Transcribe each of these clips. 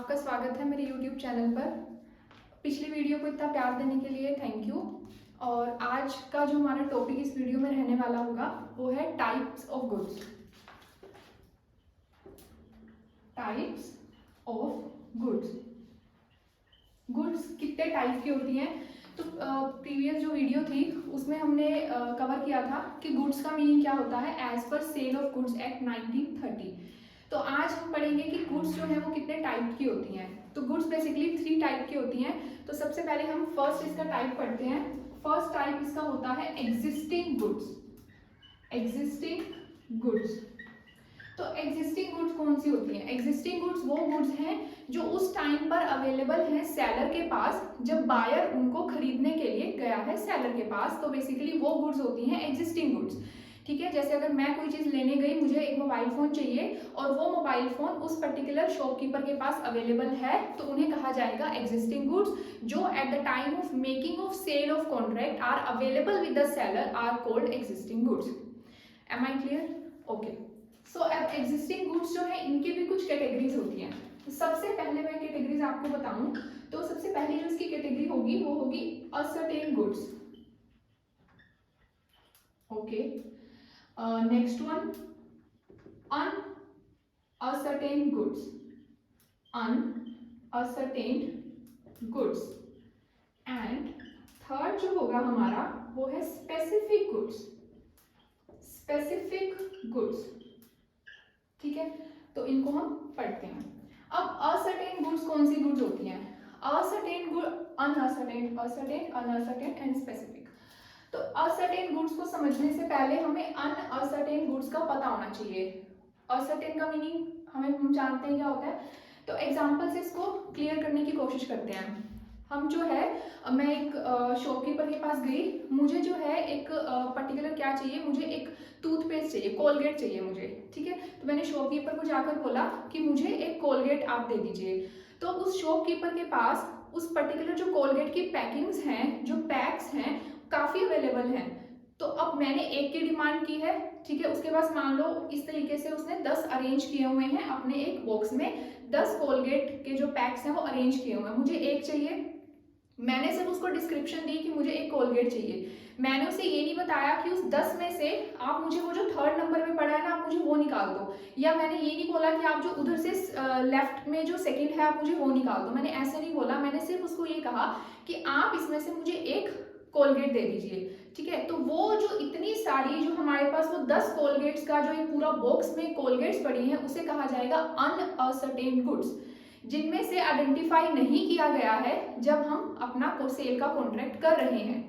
आपका स्वागत है मेरे YouTube चैनल पर। पिछली वीडियो को इतना प्यार देने के लिए थैंक यू। और आज का जो हमारा टॉपिक इस वीडियो में रहने वाला होगा वो है types of goods. Types of goods. Goods कितने टाइप की होती हैं? तो प्रीवियस जो वीडियो थी उसमें हमने कवर किया था कि गुड्स का मीनिंग क्या होता है as per cell of goods act 1930। तो आज हम पढ़ेंगे कि गुड्स जो है वो कितने टाइप की होती हैं। तो गुड्स बेसिकली 3 टाइप की होती हैं। तो सबसे पहले हम फर्स्ट इसका टाइप पढ़ते हैं। फर्स्ट टाइप इसका होता है एग्जिस्टिंग गुड्स। Existing goods. तो एग्जिस्टिंग गुड्स कौन सी होती हैं? एग्जिस्टिंग गुड्स वो गुड्स हैं जो उस टाइम पर अवेलेबल हैं सेलर के पास, जब बायर उनको खरीदने के लिए गया है सेलर के पास। तो बेसिकली वो गुड्स होती हैं एग्जिस्टिंग गुड्स। ठीक है, जैसे अगर मैं कोई चीज़ लेने गई, मुझे एक मोबाइल फ़ोन चाहिए और वो मोबाइल फ़ोन उस पर्टिकुलर शॉपकीपर के पास अवेलेबल है, तो उन्हें कहा जाएगा एग्जिस्टिंग गुड्स, जो at the time of making of sale of contract are available with the seller are called existing goods. Am I clear? Okay. So अब एग्जिस्टिंग गुड्स जो है इनकी भी कुछ कैटेगरीज होती हैं। तो सबसे पहले मैं कैटेगरीज आपको बताऊं तो सबसे पहली जो इसकी कैटेगरी होगी वो होगी ascertain goods. Okay. Next one uncertain goods. Uncertain goods. And third जो होगा हमारा वो है स्पेसिफिक गुड्स। Specific goods. ठीक है, तो इनको हम पढ़ते हैं। अब असर्टेन गुड्स कौन सी गुड्स होती हैं? Ascertain good, uncertain, ascertain, uncertain and specific. तो असर्टेन गुड्स को समझने से पहले हमें अनअसर्टेन गुड्स का पता होना चाहिए। असर्टेन का मीनिंग हम जानते हैं क्या होता है। तो एग्जांपल से इसको क्लियर करने की कोशिश करते हैं। हम जो है, मैं एक शॉपकीपर के पास गई, मुझे जो है एक पर्टिकुलर क्या चाहिए, मुझे एक टूथपेस्ट चाहिए, कोलगेट चाहिए मुझे। ठीक है, तो मैंने शॉपकीपर को जाकर बोला कि मुझे एक कोलगेट आप दे दीजिए। तो उस शॉपकीपर के पास उस पर्टिकुलर जो कोलगेट की पैकिंग्स हैं, जो पैक्स हैं, काफ़ी अवेलेबल हैं। तो अब मैंने एक की डिमांड की है, ठीक है, उसके पास मान लो इस तरीके से उसने 10 अरेंज किए हुए हैं अपने एक बॉक्स में। 10 कोलगेट के जो पैक्स हैं वो अरेंज किए हुए हैं, मुझे एक चाहिए। मैंने सिर्फ उसको डिस्क्रिप्शन दी कि मुझे एक कोलगेट चाहिए। मैंने उसे ये नहीं बताया कि उस 10 में से आप मुझे वो जो 3rd नंबर में पड़ा है ना, आप मुझे वो निकाल दो। या मैंने ये नहीं बोला कि आप जो उधर से लेफ्ट में जो सेकंड है आप मुझे वो निकाल दो। मैंने ऐसे नहीं बोला, मैंने सिर्फ उसको ये कहा कि आप इसमें से मुझे एक कोलगेट दे दीजिए। ठीक है, तो वो जो इतनी सारी जो हमारे पास वो 10 कोलगेट्स का जो एक पूरा बॉक्स में कोलगेट्स पड़ी हैं, उसे कहा जाएगा अनअसर्टेन गुड्स, जिनमें से आइडेंटिफाई नहीं किया गया है जब हम अपना सेल का कॉन्ट्रैक्ट कर रहे हैं।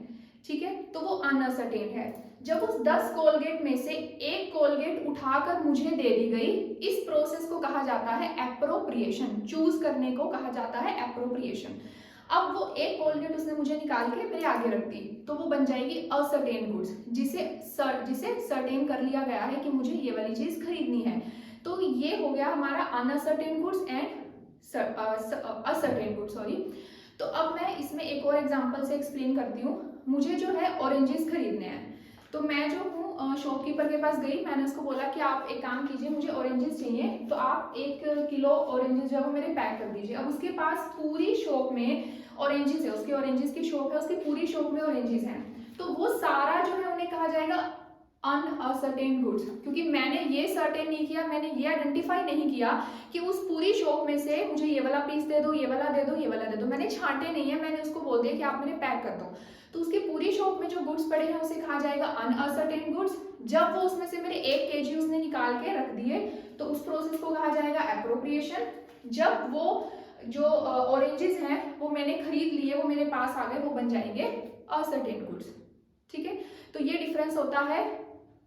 ठीक है, तो वो अनअसर्टेन है। जब उस 10 कोलगेट में से एक कोलगेट उठाकर मुझे दे दी गई, इस प्रोसेस को कहा जाता है एप्रोप्रिएशन। चूज करने को कहा जाता है एप्रोप्रिएशन। अब वो एक कोलगेट उसने मुझे निकाल के मेरे आगे रख दी, तो वो बन जाएगी असर्टेन गुड्स, जिसे सर्टेन कर लिया गया है कि मुझे ये वाली चीज खरीदनी है। तो ये हो गया हमारा uncertain goods and ascertain goods, sorry. तो अब मैं इसमें एक और एग्जांपल से एक्सप्लेन करती हूँ। मुझे जो है ऑरेंजेस खरीदने हैं, तो मैं जो हूँ शॉपकीपर के पास गई, मैंने उसको बोला कि आप एक काम कीजिए, मुझे ऑरेंजेस चाहिए, तो आप 1 किलो ऑरेंजेस जो है मेरे पैक कर दीजिए। अब उसके पास पूरी शॉप में ऑरेंजेस है, उसकी ऑरेंजेस की शॉप है, उसकी पूरी शॉप में ऑरेंजेस हैं, तो वो सारा जो है उन्हें कहा जाएगा अनअसर्टेन गुड्स, क्योंकि मैंने ये सर्टेन नहीं किया, मैंने ये आइडेंटिफाई नहीं किया कि उस पूरी शॉप में से मुझे ये वाला पीस दे दो, ये वाला दे दो, ये वाला दे दो। मैंने छांटे नहीं है, मैंने उसको बोल दिया कि आप मेरे पैक कर दो। तो उसकी पूरी शॉप में जो गुड्स पड़े हैं उसे कहा जाएगा अनअसर्टेन गुड्स। जब वो उसमें से मेरे 1 kg उसने निकाल के रख दिए, तो उस प्रोसेस को कहा जाएगा एप्रोप्रिएशन। जब वो जो ऑरेंजेस हैं वो मैंने खरीद लिए, वो मेरे पास आ गए, वो बन जाएंगे असर्टेन गुड्स। ठीक है, तो ये डिफरेंस होता है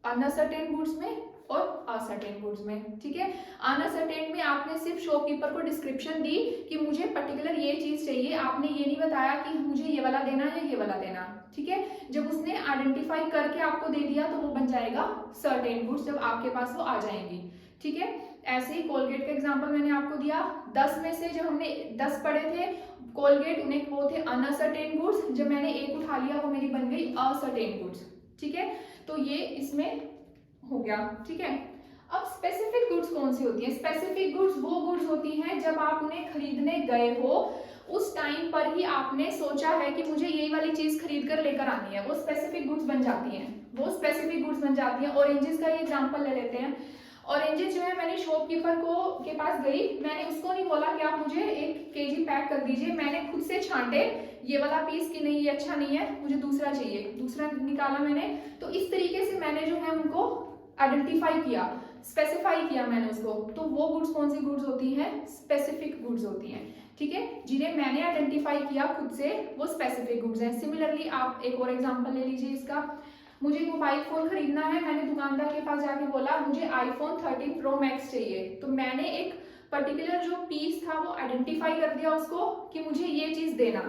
अनअसर्टेन गुड्स में और असर्टेन गुड्स में। ठीक है, अनअसर्टेन में आपने सिर्फ शॉपकीपर को डिस्क्रिप्शन दी कि मुझे पर्टिकुलर ये चीज चाहिए, आपने ये नहीं बताया कि मुझे ये वाला देना या ये वाला देना। ठीक है, जब उसने आइडेंटिफाई करके आपको दे दिया तो वो बन जाएगा सर्टेन गुड्स, जब आपके पास वो आ जाएंगी। ठीक है, ऐसे ही कोलगेट का एग्जांपल मैंने आपको दिया। 10 में से जब हमने 10 पढ़े थे कोलगेट, उन्हें वो थे अनअसर्टेन गुड्स, जब मैंने एक उठा लिया वो मेरी बन गई असर्टेन गुड्स। ठीक है, तो ये इसमें हो गया। ठीक है, अब स्पेसिफिक गुड्स कौन सी होती है? स्पेसिफिक गुड्स वो गुड्स होती हैं जब आप उन्हें खरीदने गए हो, उस टाइम पर ही आपने सोचा है कि मुझे यही वाली चीज खरीद कर लेकर आनी है, वो स्पेसिफिक गुड्स बन जाती हैं, वो स्पेसिफिक गुड्स बन जाती हैं। ऑरेंजेस का ये एग्जांपल ले लेते हैं। ऑरेंजेस जो है, मैंने शॉपकीपर को के पास गई, मैंने उसको नहीं बोला कि आप मुझे 1 केजी पैक कर दीजिए, मैंने खुद से छांटे ये वाला पीस कि नहीं ये अच्छा नहीं है, मुझे दूसरा चाहिए, दूसरा निकाला मैंने। तो इस तरीके से मैंने जो है उनको आइडेंटिफाई किया, स्पेसिफाई किया मैंने उसको। तो वो गुड्स कौन सी गुड्स होती हैं? स्पेसिफिक गुड्स होती हैं, ठीक है, जिन्हें मैंने आइडेंटिफाई किया खुद से, वो स्पेसिफिक गुड्स हैं। सिमिलरली आप एक और एग्जांपल ले लीजिए इसका। मुझे मोबाइल फोन खरीदना है, मैंने दुकानदार के पास जाके बोला मुझे iPhone 13 Pro Max चाहिए, तो मैंने एक पर्टिकुलर जो पीस था वो आइडेंटिफाई कर दिया उसको कि मुझे ये चीज देना,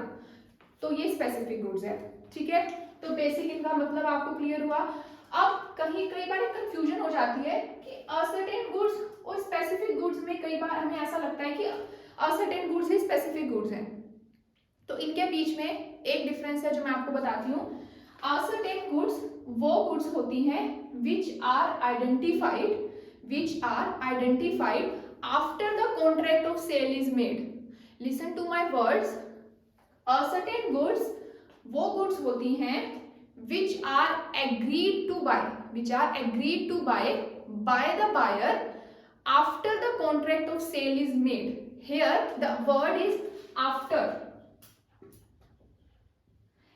तो ये स्पेसिफिक गुड्स है, ठीक है। तो बेसिक इनका मतलब आपको क्लियर हुआ। अब कई बार कंफ्यूजन हो जाती है कि असर्टेन गुड्स और स्पेसिफिक गुड्स में कई बार हमें ऐसा लगता है कि असर्टेन गुड्स ही स्पेसिफिक गुड्स हैं, तो इनके बीच में एक डिफरेंस है जो मैं आपको बताती हूँ। असर्टेन गुड्स वो गुड्स होती हैं which are identified after the contract of sale is made. Listen to my words. Ascertained goods वो गुड्स होती हैं which are agreed to buy by the buyer after the contract of sale is made. Here the word is after.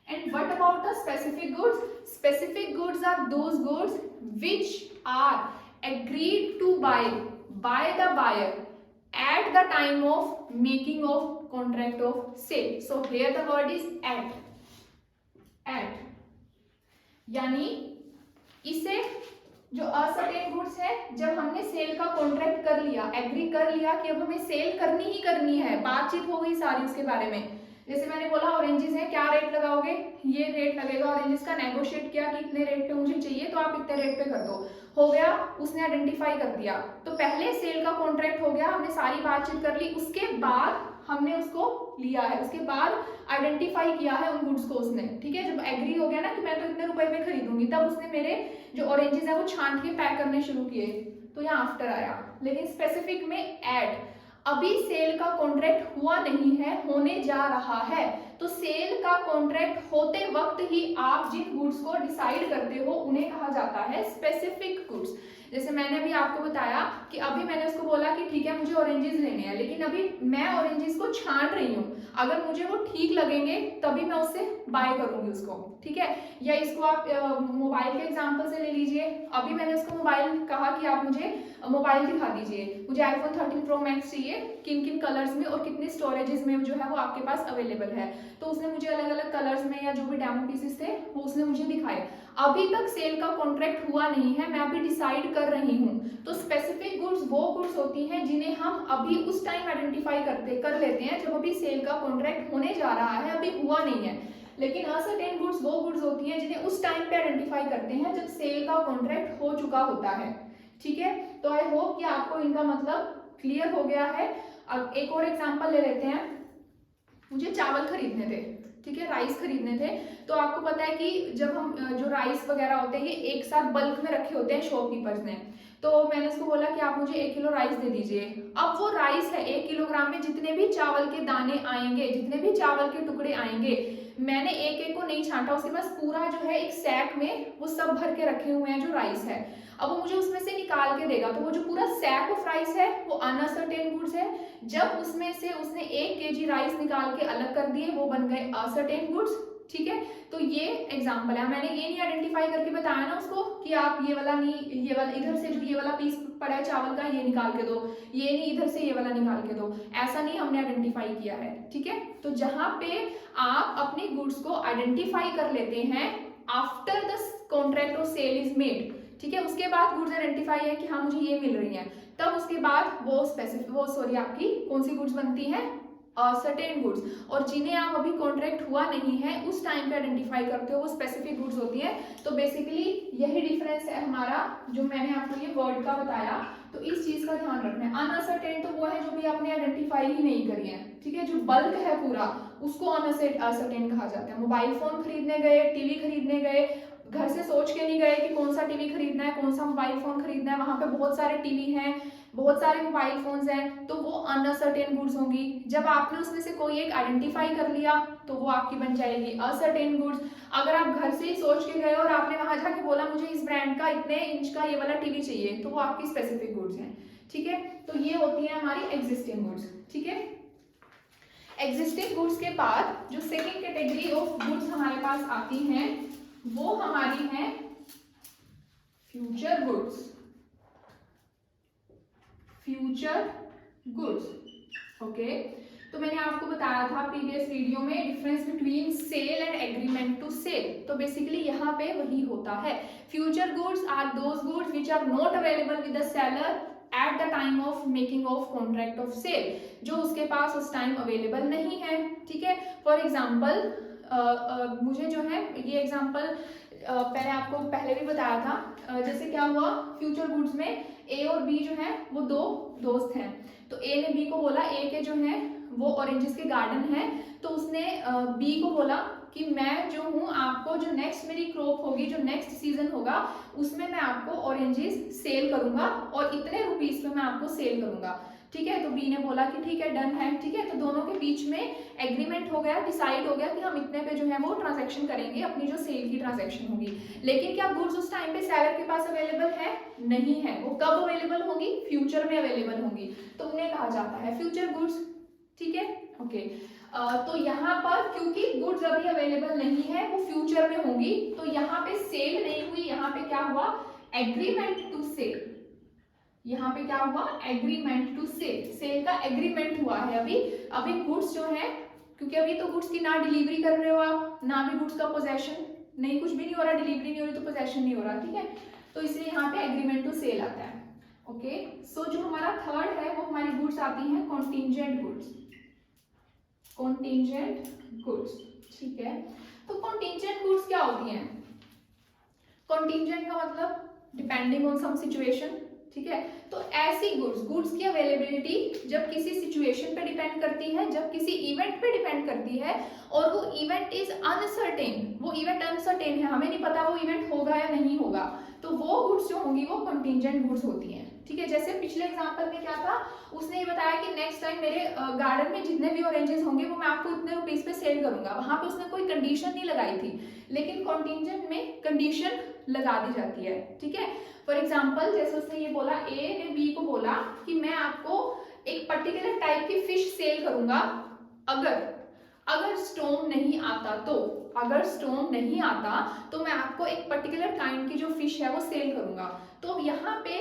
And what about the specific goods? Specific goods are those goods which are agreed to buy by the buyer at the time of making of contract of sale. So here the word is at. यानी इसे जो ascertain goods है, जब हमने cell का contract कर लिया, agree कर लिया कि अब हमें सेल करनी ही करनी है, बातचीत हो गई सारी उसके बारे में। जैसे मैंने बोला ऑरेंजेस है, क्या रेट लगाओगे, ये रेट लगेगा, ऑरेंजेस का नेगोशिएट किया कि इतने रेट पे मुझे चाहिए तो आप इतने रेट पे कर दो, हो गया, उसने आइडेंटिफाई कर दिया। तो पहले सेल का कॉन्ट्रैक्ट हो गया, हमने सारी बातचीत कर ली, उसके बाद हमने उसको लिया है, उसके बाद आइडेंटिफाई किया है उन गुड्स को उसने, ठीक है। जब एग्री हो गया ना कि मैं तो इतने रुपए में खरीदूंगी, तब उसने मेरे जो ऑरेंजेस है वो छांट के पैक करने शुरू किए, तो यहाँ आफ्टर आया। लेकिन स्पेसिफिक में एट, अभी सेल का कॉन्ट्रैक्ट हुआ नहीं है, होने जा रहा है, तो सेल का कॉन्ट्रैक्ट होते वक्त ही आप जिन गुड्स को डिसाइड करते हो उन्हें कहा जाता है स्पेसिफिक गुड्स। जैसे मैंने अभी आपको बताया कि अभी मैंने उसको बोला कि ठीक है मुझे ऑरेंजेस लेने हैं, लेकिन अभी मैं ऑरेंजेस को छांट रही हूँ, अगर मुझे वो ठीक लगेंगे तभी मैं उससे बाय करूंगी उसको, ठीक है। या इसको आप मोबाइल के एग्जांपल से ले लीजिए। अभी मैंने उसको मोबाइल कहा कि आप मुझे मोबाइल दिखा दीजिए, मुझे iPhone 13 Pro Max चाहिए, किन किन कलर्स में और कितने स्टोरेजेस में जो है वो आपके पास अवेलेबल है, तो उसने मुझे अलग अलग कलर्स में या जो भी डेमो पीसेस थे वो उसने मुझे दिखाए। अभी तक सेल का कॉन्ट्रैक्ट हुआ नहीं है, मैं अभी डिसाइड कर रही हूँ। तो स्पेसिफिक गुड्स वो गुड्स होती हैं जिन्हें हम अभी उस टाइम आइडेंटिफाई कर लेते हैं जब अभी सेल का कॉन्ट्रैक्ट होने जा रहा है, अभी हुआ नहीं है। लेकिन असर्टेन गुड्स वो गुड्स होती हैं जिन्हें उस टाइम पे आइडेंटिफाई करते हैं जब सेल का कॉन्ट्रैक्ट हो चुका होता है, ठीक है। तो आई होप कि आपको इनका मतलब क्लियर हो गया है। अब एक और एग्जांपल ले लेते हैं। मुझे चावल खरीदने थे, ठीक है, राइस खरीदने थे। तो आपको पता है कि जब हम जो राइस वगैरह होते हैं ये एक साथ बल्क में रखे होते हैं शॉपकीपर्स ने, तो मैंने उसको बोला कि आप मुझे 1 किलो राइस दे दीजिए। अब वो राइस है 1 किलोग्राम में जितने भी चावल के दाने आएंगे, जितने भी चावल के टुकड़े आएंगे, मैंने एक एक को नहीं छांटा, उसके पास पूरा जो है एक सैक में वो सब भर के रखे हुए हैं जो राइस है। अब वो मुझे उसमें से निकाल के देगा, तो वो जो पूरा सैक ऑफ राइस है वो अनअसर्टेन गुड्स है। जब उसमें से उसने 1 केजी राइस निकाल के अलग कर दिए, वो बन गए असर्टेन गुड्स, ठीक है। तो ये एग्जांपल है, मैंने ये नहीं आइडेंटिफाई करके बताया ना उसको कि आप ये वाला नहीं, ये वाला इधर से जो ये वाला पीस पड़ा है चावल का ये निकाल के दो, ये नहीं इधर से ये वाला निकाल के दो, ऐसा नहीं हमने आइडेंटिफाई किया है, ठीक है। तो जहां पे आप अपने गुड्स को आइडेंटिफाई कर लेते हैं after the contract of sale is made, ठीक है, उसके बाद गुड्स आइडेंटिफाई है कि हाँ मुझे ये मिल रही है, तब उसके बाद वो आपकी कौन सी गुड्स बनती है, सर्टेन गुड्स। और जिन्हें आप अभी कॉन्ट्रैक्ट हुआ नहीं है उस टाइम पे आइडेंटिफाई करते हो वो स्पेसिफिक गुड्स होती है। तो बेसिकली यही डिफरेंस है हमारा, जो मैंने आपको ये वर्ड का बताया, तो इस चीज का ध्यान रखना है। अनअसर्टेन तो वो है जो भी आपने आइडेंटिफाई ही नहीं करी है, ठीक है, जो बल्क है पूरा उसको अनअसर्टेन कहा जाता है। मोबाइल फोन खरीदने गए, टीवी खरीदने गए, घर से सोच के नहीं गए कि कौन सा टीवी खरीदना है, कौन सा मोबाइल फ़ोन खरीदना है, वहाँ पे बहुत सारे टीवी हैं, बहुत सारे मोबाइल फ़ोन्स हैं, तो वो अनसर्टेन गुड्स होंगी। जब आपने उसमें से कोई एक आइडेंटिफाई कर लिया तो वो आपकी बन जाएगी असर्टेन गुड्स। अगर आप घर से ही सोच के गए और आपने वहाँ जाके बोला मुझे इस ब्रांड का इतने इंच का ये वाला टीवी चाहिए, तो वो आपकी स्पेसिफिक गुड्स हैं। ठीक है, तो ये होती है हमारी एग्जिस्टिंग गुड्स। ठीक है, एग्जिस्टिंग गुड्स के बाद जो सेकेंड कैटेगरी ऑफ गुड्स हमारे पास आती हैं वो हमारी हैं future goods. Future goods, okay. तो मैंने आपको बताया था प्रीवियस वीडियो में difference between sale and agreement to sale, तो बेसिकली यहाँ पे वही होता है। Future goods are those goods which are not available with the seller at the time of making of contract of sale, जो उसके पास उस टाइम अवेलेबल नहीं है। ठीक है, फॉर एग्जाम्पल मुझे जो है ये एग्जाम्पल पहले आपको पहले भी बताया था। जैसे क्या हुआ, फ्यूचर गुड्स में ए और बी जो है वो दो दोस्त हैं, तो ए ने बी को बोला, ए के जो है वो ऑरेंजेस के गार्डन है, तो उसने बी को बोला कि मैं जो हूँ आपको जो नेक्स्ट मेरी क्रॉप होगी, जो नेक्स्ट सीजन होगा उसमें मैं आपको ऑरेंजेस सेल करूंगा और इतने रुपीस में मैं आपको सेल करूंगा। ठीक है, तो बी ने बोला कि ठीक है, डन है। ठीक है, तो दोनों के बीच में एग्रीमेंट हो गया, डिसाइड हो गया कि हम इतने पे जो है वो ट्रांजैक्शन करेंगे, अपनी जो सेल की ट्रांजैक्शन होगी। लेकिन क्या गुड्स उस टाइम पे सेलर के पास अवेलेबल है? नहीं है। वो कब अवेलेबल होंगी? फ्यूचर में अवेलेबल होंगी, तो उन्हें कहा जाता है फ्यूचर गुड्स। ठीक है, ओके। तो यहाँ पर क्योंकि गुड्स अभी अवेलेबल नहीं है, वो फ्यूचर में होंगी, तो यहाँ पे सेल नहीं हुई, यहाँ पे क्या हुआ? Agreement to sale. यहाँ पे क्या हुआ? एग्रीमेंट टू सेल, सेल का एग्रीमेंट हुआ है। अभी गुड्स जो है, क्योंकि अभी तो गुड्स की ना डिलीवरी कर रहे हो आप, ना भी गुड्स का पोजेशन, नहीं, कुछ भी नहीं हो रहा, डिलीवरी नहीं हो रही तो पोजेशन नहीं हो रहा। ठीक है, तो इसलिए यहाँ पे एग्रीमेंट टू सेल आता है। ओके, सो जो हमारा थर्ड है वो हमारी गुड्स आती हैं कॉन्टिंजेंट गुड्स। कॉन्टिंजेंट गुड्स, ठीक है। तो कॉन्टिंजेंट गुड्स क्या होती हैं? कॉन्टिंजेंट का मतलब डिपेंडिंग ऑन सम सिचुएशन। ठीक है, तो ऐसी गुड्स की अवेलेबिलिटी जब किसी सिचुएशन पे डिपेंड करती है, जब किसी इवेंट पे डिपेंड करती है, और वो इवेंट इज अनसर्टेन, वो इवेंट अनसर्टेन है, हमें नहीं पता वो इवेंट होगा या नहीं होगा, तो वो गुड्स जो होंगी वो कॉन्टिंजेंट गुड्स होती हैं। ठीक है, जैसे पिछले एग्जांपल में क्या था, उसने ये बताया कि नेक्स्ट टाइम मेरे गार्डन में जितने भी ऑरेंजेस होंगे वो मैं आपको इतने रुपीस पे सेल करूंगा। वहां पे उसने कोई कंडीशन नहीं लगाई थी, लेकिन कॉन्टिंजेंट में कंडीशन लगा दी जाती है। ठीक है, फॉर एग्जाम्पल जैसे उसने ये बोला, ए ने बी को बोला कि मैं आपको एक पर्टिकुलर टाइप की फिश सेल करूंगा अगर स्टॉर्म नहीं आता, तो अगर स्टॉर्म नहीं आता तो मैं आपको एक पर्टिकुलर काइंड की जो फिश है वो सेल करूंगा। तो यहाँ पे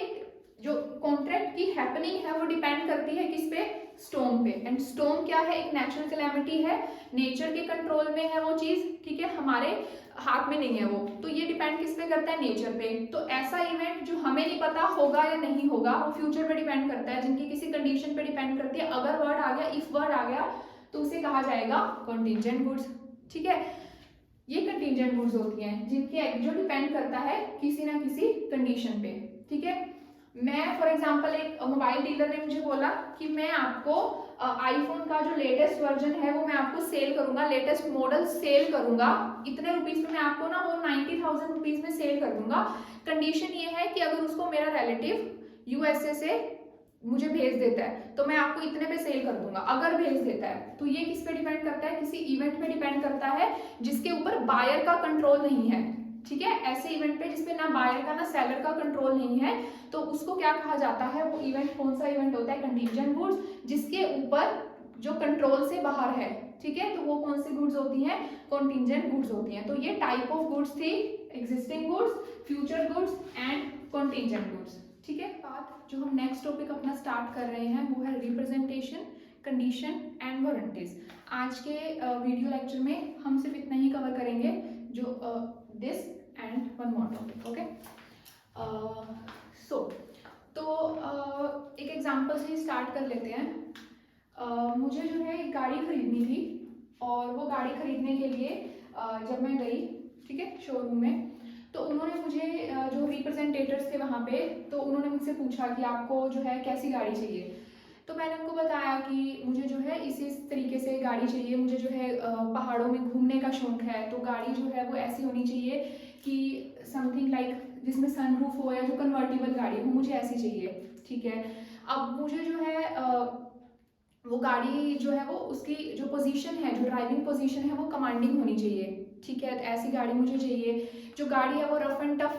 जो कॉन्ट्रैक्ट की हैपनिंग है वो डिपेंड करती है किस पे? स्टॉर्म पे। एंड स्टॉर्म क्या है? एक नेचुरल कैलेमिटी है, नेचर के कंट्रोल में है वो चीज। ठीक है, हमारे हाथ में नहीं है वो, तो ये डिपेंड किस पे करता है? नेचर पे। तो ऐसा इवेंट जो हमें नहीं पता होगा या नहीं होगा, वो फ्यूचर पे डिपेंड करता है, जिनकी किसी कंडीशन पे डिपेंड करती है। अगर वर्ड आ गया, इफ वर्ड आ गया, तो उसे कहा जाएगा कॉन्टिंजेंट गुड्स। ठीक है, ये कंटिंजेंट गुड्स होती हैं जिनके जो डिपेंड करता है किसी ना किसी कंडीशन पे। ठीक है, मैं फॉर एग्जांपल एक मोबाइल डीलर ने मुझे बोला कि मैं आपको आईफोन का जो लेटेस्ट वर्जन है वो मैं आपको सेल करूंगा, लेटेस्ट मॉडल सेल करूंगा, इतने रुपीस में मैं आपको ना वो 90,000 रुपीज में सेल कर दूंगा। कंडीशन ये है कि अगर उसको मेरा रिलेटिव यूएसए से मुझे भेज देता है तो मैं आपको इतने पे सेल कर दूंगा, अगर भेज देता है। तो ये किस पे डिपेंड करता है? किसी इवेंट पे डिपेंड करता है जिसके ऊपर बायर का कंट्रोल नहीं है। ठीक है, ऐसे इवेंट पे जिसपे ना बायर का ना सेलर का कंट्रोल नहीं है, तो उसको क्या कहा जाता है? वो इवेंट कौन सा इवेंट होता है? कंटिंजेंट गुड्स, जिसके ऊपर जो कंट्रोल से बाहर है। ठीक है, तो वो कौन सी गुड्स होती हैं? कॉन्टिंजेंट गुड्स होती हैं। तो ये टाइप ऑफ गुड्स थी, existing goods, future goods and contingent goods. ठीक है, बात जो हम नेक्स्ट टॉपिक अपना स्टार्ट कर रहे हैं वो है रिप्रेजेंटेशन, कंडीशन एंड वारंटीज। आज के वीडियो लेक्चर में हम सिर्फ इतना ही कवर करेंगे, जो this and one more topic. Okay, so तो एक एग्जांपल से स्टार्ट कर लेते हैं। मुझे जो है एक गाड़ी खरीदनी थी, और वो गाड़ी खरीदने के लिए जब मैं गई, ठीक है, शोरूम में, तो उन्होंने मुझे जो रिप्रेजेंटेटर्स थे वहाँ पे, तो उन्होंने मुझसे पूछा कि आपको जो है कैसी गाड़ी चाहिए। तो मैंने उनको बताया कि मुझे जो है इस तरीके से गाड़ी चाहिए, मुझे जो है पहाड़ों में घूमने का शौक है, तो गाड़ी जो है वो ऐसी होनी चाहिए कि समथिंग लाइक जिसमें सनरूफ हो या जो कन्वर्टेबल गाड़ी हो, मुझे ऐसी चाहिए, ठीक है। अब मुझे जो है वो गाड़ी जो है वो उसकी जो पोजीशन है, जो ड्राइविंग पोजीशन है वो कमांडिंग होनी चाहिए, ठीक है। तो ऐसी गाड़ी मुझे चाहिए। जो गाड़ी है वो रफ एंड टफ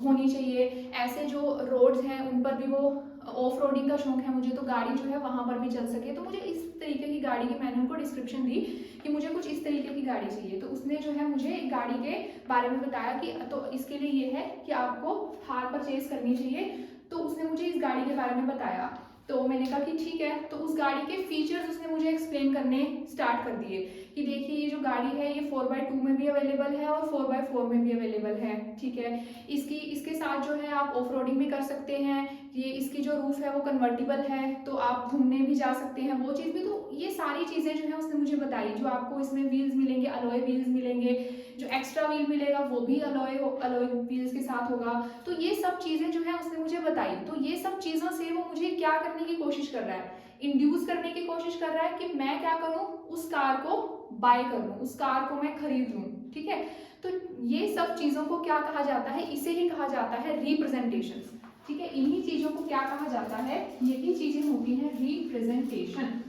होनी चाहिए। ऐसे जो रोड्स हैं उन पर भी वो ऑफ रोडिंग का शौक है मुझे, तो गाड़ी जो है वहाँ पर भी चल सके। तो मुझे इस तरीके की गाड़ी की मैंने उनको डिस्क्रिप्शन दी कि मुझे कुछ इस तरीके की गाड़ी चाहिए। तो उसने जो है मुझे एक गाड़ी के बारे में बताया कि तो इसके लिए ये है कि आपको थार परचेज करनी चाहिए। तो उसने मुझे इस गाड़ी के बारे में बताया। तो मैंने कहा कि ठीक है। तो उस गाड़ी के फीचर्स उसने मुझे एक्सप्लेन करने स्टार्ट कर दिए कि देखिए ये जो गाड़ी है ये 4x2 में भी अवेलेबल है और 4x4 में भी अवेलेबल है, ठीक है। इसके साथ जो है आप ऑफ रोडिंग भी कर सकते हैं। ये इसकी जो रूफ है वो कन्वर्टेबल है, तो आप घूमने भी जा सकते हैं, वो चीज़ भी। तो ये सारी चीज़ें जो है उसने मुझे बताई। जो आपको इसमें व्हील्स मिलेंगे, अलॉय व्हील्स मिलेंगे, जो एक्स्ट्रा व्हील मिलेगा वो भी अलॉय व्हील्स के साथ होगा। तो ये सब चीज़ें जो है उसने मुझे बताई। तो ये सब चीज़ों से वो मुझे क्या करने की कोशिश कर रहा है, इंड्यूस करने की कोशिश कर रहा है कि मैं क्या करूं, उस कार को बाय कर लूं, उस कार को मैं खरीद लूं, ठीक है। तो ये सब चीज़ों को क्या कहा जाता है, इसे ही कहा जाता है रिप्रेजेंटेशन, ठीक है। इन्हीं चीज़ों को क्या कहा जाता है, यही चीज़ें होती हैं रिप्रेजेंटेशन।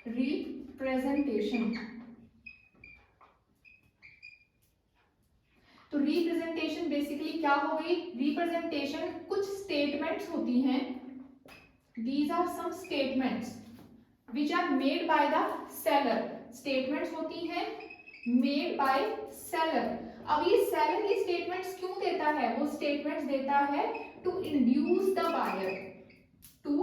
रिप्रेजेंटेशन। तो रिप्रेजेंटेशन बेसिकली क्या हो गई, रिप्रेजेंटेशन कुछ स्टेटमेंट्स होती हैं। These are some statements which are made by the seller. Statements होती हैं made by seller. अब ये seller ये statements क्यों देता है, वो statements देता है to induce the buyer, to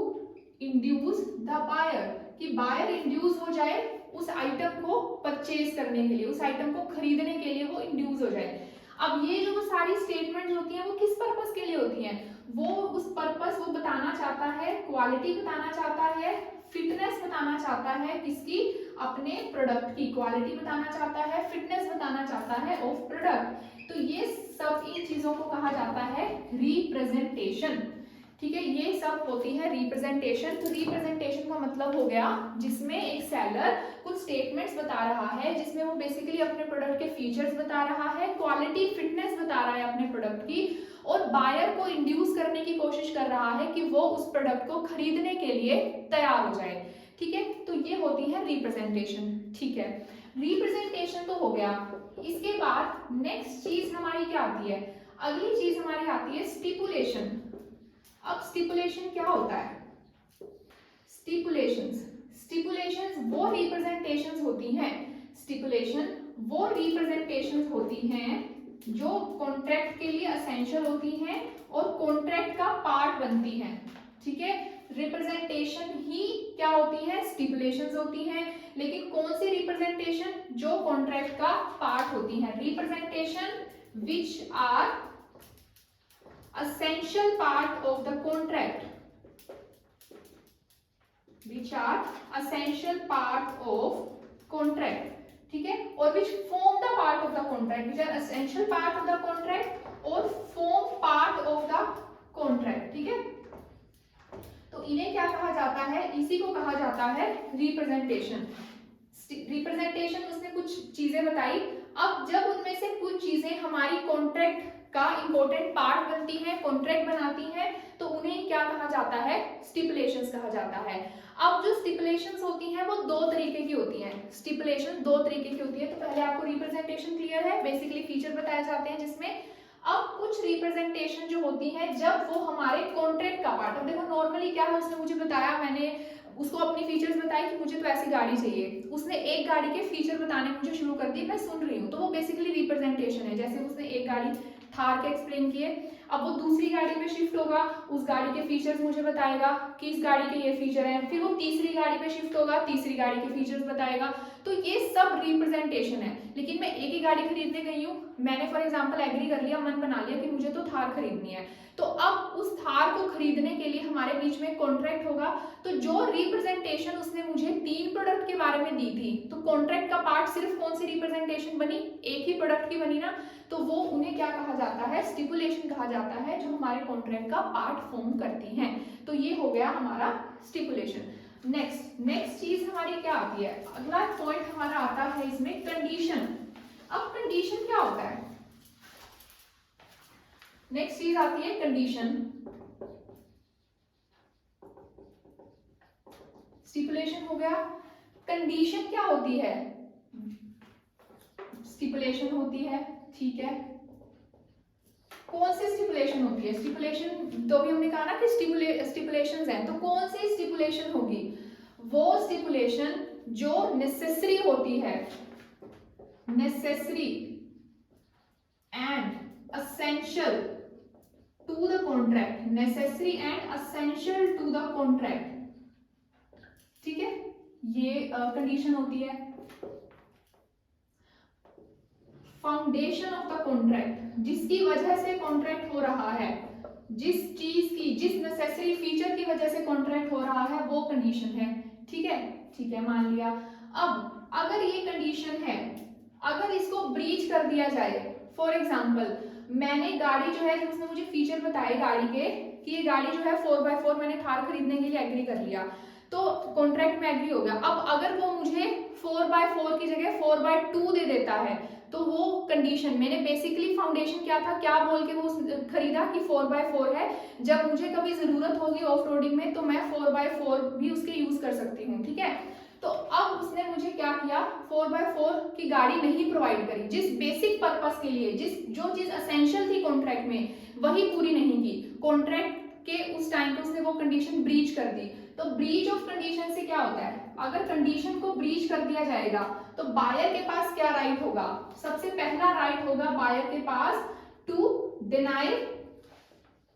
induce the buyer, कि buyer induce हो जाए उस आइटम को परचेज करने के लिए, उस आइटम को खरीदने के लिए वो इंड्यूस हो जाए। अब ये जो सारी स्टेटमेंट होती हैं वो किस पर्पस के लिए होती हैं, वो उस पर्पस वो बताना चाहता है, क्वालिटी बताना चाहता है, फिटनेस बताना चाहता है, किसकी, अपने प्रोडक्ट की क्वालिटी बताना चाहता है, फिटनेस बताना चाहता है ऑफ प्रोडक्ट। तो ये सब इन चीजों को कहा जाता है रिप्रेजेंटेशन, ठीक है। ये सब होती है रिप्रेजेंटेशन। तो रिप्रेजेंटेशन का मतलब हो गया जिसमें एक सेलर कुछ स्टेटमेंट्स बता रहा है, जिसमें वो बेसिकली अपने प्रोडक्ट के फीचर्स बता रहा है, क्वालिटी फिटनेस बता रहा है अपने प्रोडक्ट की, और बायर को इंड्यूस करने की कोशिश कर रहा है कि वो उस प्रोडक्ट को खरीदने के लिए तैयार हो जाए, ठीक है। तो ये होती है रिप्रेजेंटेशन, ठीक है। रिप्रेजेंटेशन तो हो गया। इसके बाद नेक्स्ट चीज हमारी क्या आती है, अगली चीज हमारी आती है स्टिपुलेशन। अब स्टिपुलेशन क्या होता है, स्टिपुलेशंस वो रिप्रेजेंटेशंस होती हैं, स्टिपुलेशन वो रिप्रेजेंटेशंस होती हैं जो कॉन्ट्रैक्ट के लिए एसेंशियल होती हैं और कॉन्ट्रैक्ट का पार्ट बनती हैं, ठीक है। रिप्रेजेंटेशन ही क्या होती है, स्टिपुलेशंस होती हैं। लेकिन कौन सी रिप्रेजेंटेशन, जो कॉन्ट्रैक्ट का पार्ट होती है, representation which are essential part of the contract, which are essential part of contract, ठीक है। और which form the part of the contract, which are essential part of the contract और form part of the contract, ठीक है। तो इन्हें क्या कहा जाता है, इसी को कहा जाता है रिप्रेजेंटेशन। रिप्रेजेंटेशन उसने कुछ चीजें बताई। अब जब उनमें से कुछ चीजें हमारी कॉन्ट्रैक्ट का इंपॉर्टेंट पार्ट बनती हैं, कॉन्ट्रैक्ट बनाती हैं, तो उन्हें क्या कहा जाता है, स्टिपुलेशंस कहा जाता है। अब जो स्टिपुलेशंस होती हैं वो दो तरीके की होती हैं, स्टिपुलेशन दो तरीके की होती है। तो पहले आपको रिप्रेजेंटेशन क्लियर है, बेसिकली फीचर बताए जाते हैं जिसमें। अब कुछ रिप्रेजेंटेशन जो होती है जब वो हमारे कॉन्ट्रैक्ट का पार्ट, अब देखो नॉर्मली क्या है, उसने मुझे बताया, मैंने उसको अपनी फीचर्स बताई कि मुझे तो ऐसी गाड़ी चाहिए, उसने एक गाड़ी के फीचर बताने मुझे शुरू कर दिए, मैं सुन रही हूँ, तो वो बेसिकली रिप्रेजेंटेशन है। जैसे उसने एक गाड़ी थार के एक्सप्लेन किए, अब वो दूसरी गाड़ी में शिफ्ट होगा, उस गाड़ी के फीचर्स मुझे बताएगा कि इस गाड़ी के ये फीचर हैं, फिर वो तीसरी गाड़ी पे शिफ्ट होगा, तीसरी गाड़ी के फीचर्स बताएगा। तो ये सब रिप्रेजेंटेशन है। लेकिन मैं एक ही गाड़ी खरीदने गई हूँ, मैंने फॉर एग्जांपल एग्री कर लिया, मन बना लिया कि मुझे तो थार खरीदनी है, तो अब उस थार को खरीदने के लिए हमारे बीच में कॉन्ट्रैक्ट होगा। तो जो रिप्रेजेंटेशन उसने मुझे 3 प्रोडक्ट के बारे में दी थी, तो कॉन्ट्रैक्ट का पार्ट सिर्फ कौन सी रिप्रेजेंटेशन बनी, एक ही प्रोडक्ट की बनी ना, तो वो उन्हें क्या कहा जाता है, स्टिपुलेशन कहा जाता है, जो हमारे कॉन्ट्रैक्ट का पार्ट फॉर्म करती हैं। तो ये हो गया हमारा स्टिपुलेशन। नेक्स्ट चीज हमारी क्या आती है, अगला पॉइंट हमारा आता है इसमें कंडीशन। अब कंडीशन क्या होता है, नेक्स्ट चीज आती है कंडीशन। स्टिपुलेशन हो गया, कंडीशन क्या होती है, स्टिपुलेशन होती है, ठीक है। कौन सी स्टिपुलेशन होती है, स्टिपुलेशन तो भी हमने कहा ना कि स्टिपुलेशंस हैं, तो कौन सी स्टिपुलेशन होगी, वो स्टिपुलेशन जो नेसेसरी होती है, necessary and essential to the contract, necessary and essential to the contract, ठीक है, ये कंडीशन होती है। फाउंडेशन ऑफ द कॉन्ट्रैक्ट, जिसकी वजह से कॉन्ट्रैक्ट हो रहा है, जिस चीज की, जिस नेसेसरी फीचर की वजह से कॉन्ट्रैक्ट हो रहा है, वो कंडीशन है, ठीक है, ठीक है, मान लिया। अब अगर ये कंडीशन है, अगर इसको ब्रीच कर दिया जाए, फॉर एग्जाम्पल मैंने गाड़ी जो है, जो उसने मुझे फीचर बताए गाड़ी के कि ये गाड़ी जो है 4x4 मैंने थार खरीदने के लिए एग्री कर लिया, तो कॉन्ट्रैक्ट में एग्री हो गया। अब अगर वो मुझे 4x4 की जगह 4x2 दे देता है, तो वो कंडीशन, मैंने बेसिकली फाउंडेशन क्या था, क्या बोल के वो खरीदा कि 4x4 है, जब मुझे कभी जरूरत होगी ऑफ रोडिंग में तो मैं 4x4 भी उसके यूज कर सकती हूँ, ठीक है। तो अब उसने मुझे क्या किया, 4x4 की गाड़ी नहीं प्रोवाइड करी, जिस बेसिक पर्पस के लिए, जो चीज असेंशियल थी कॉन्ट्रैक्ट में, वही पूरी नहीं की, कॉन्ट्रैक्ट के उस टाइम पे उसने वो कंडीशन ब्रीच कर दी। तो ब्रीच ऑफ कंडीशन से क्या होता है, अगर कंडीशन को ब्रीच कर दिया जाएगा तो बायर के पास क्या राइट होगा, सबसे पहला राइट होगा बायर के पास टू डिनाई